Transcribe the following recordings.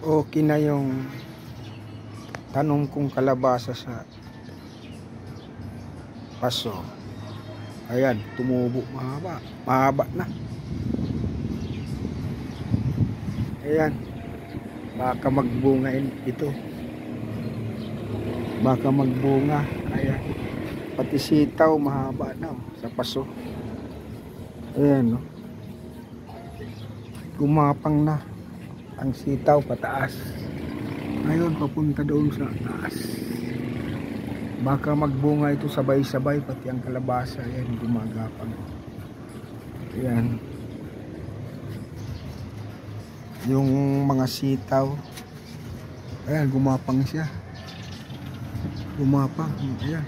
Okay na yung tanong kong kalabasa sa paso. Ayan, tumubo, mahaba na. Ayan, baka magbunga ito, baka magbunga. Ayan, pati sitaw mahaba na sa paso. Ayan, no? Gumapang na ang sitaw pataas. Ngayon papunta doon sa taas. Baka magbunga ito sabay-sabay, pati ang kalabasa. Ayan, gumagapang. Ayan, yung mga sitaw. Ayan, gumapang siya. Gumapang. Ayan.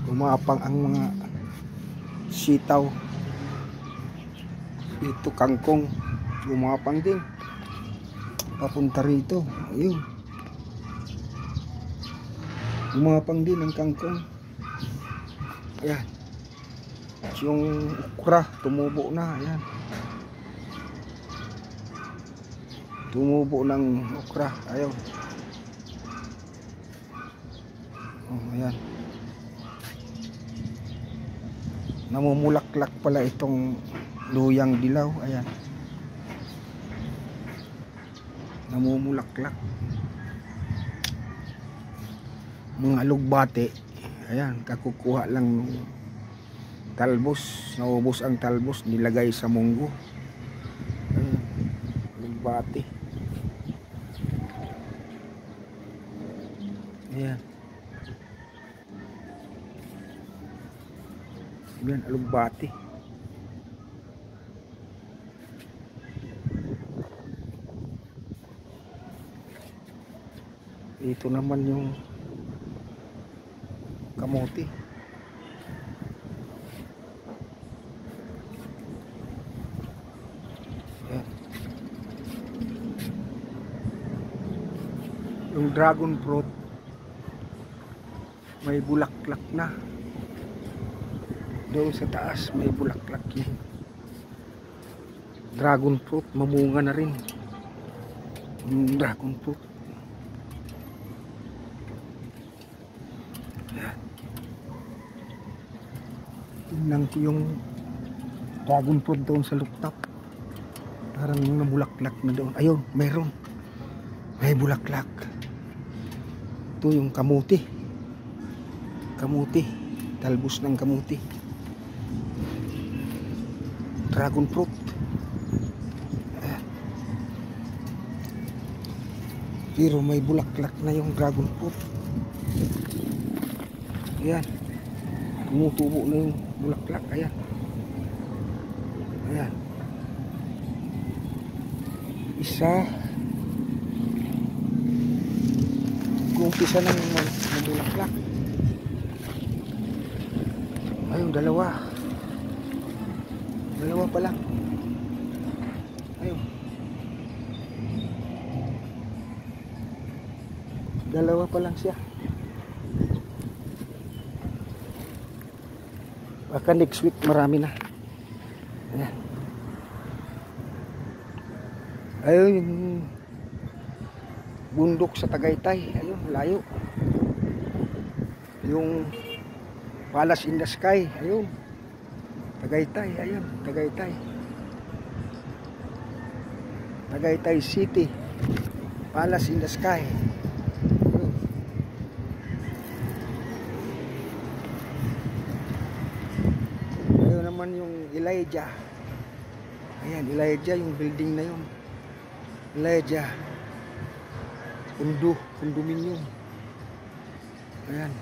Gumapang ang mga sitaw. Ito kangkong, gumapang din papunta rito. Ayun, gumapang din ang kangkong. Ayan, yung okra tumubo na. Ayan, tumubo ng okra. Ayun, ayan, namumulaklak pala itong luyang dilaw. Ayan, namumulaklak. Mga alugbate. Ayan, kakukuha lang ng talbos. Naubos ang talbos, nilagay sa munggo. Ayan, alugbate. Ayan, ayan, alugbate. Ito naman yung kamote. Ayan. Yung dragon fruit may bulaklak na. Doon sa taas may bulaklak yun. Dragon fruit, mamunga na rin yung dragon fruit. Tingnan ko yung dragon fruit doon sa looktop. Parang namulaklak na doon. Ayun, mayroon. May bulaklak. Ito yung kamuti. Kamuti. Talbos ng kamuti. Dragon fruit. Pero may bulaklak na yung dragon fruit. Ayan, tumutubo na yung bulaklak. Ayan, ayan, isa, kumpisa ng bulaklak. Ayun, dalawa pa lang. Ayun, dalawa pa lang siya. Baka next week marami na. Ayan. Ayun, yung bundok sa Tagaytay. Ayun, layo. Yung Palace in the Sky. Ayun, Tagaytay. Ayun, Tagaytay. Tagaytay City. Palace in the Sky. Yung Elijah. Ayan, Elijah, yung building na yun. Elijah condominium. Ayan.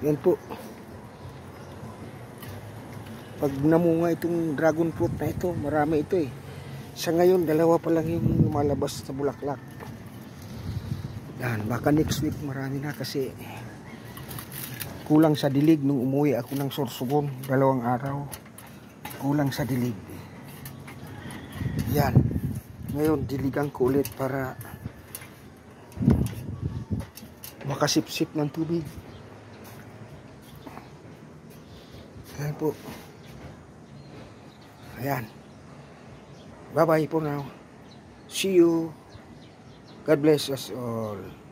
Yan po. Pag namunga itong dragon fruit na ito, marami ito eh. Sa ngayon, dalawa pa lang yung lumalabas sa bulaklak. Yan, baka next week marami na kasi kulang sa dilig nung umuwi ako ng Sorsogon, 2 araw. Kulang sa dilig. Yan. Ngayon, diligan ko ulit para makasipsip ng tubig. Ayan po. Ayan. Bye-bye for now. See you. God bless us all.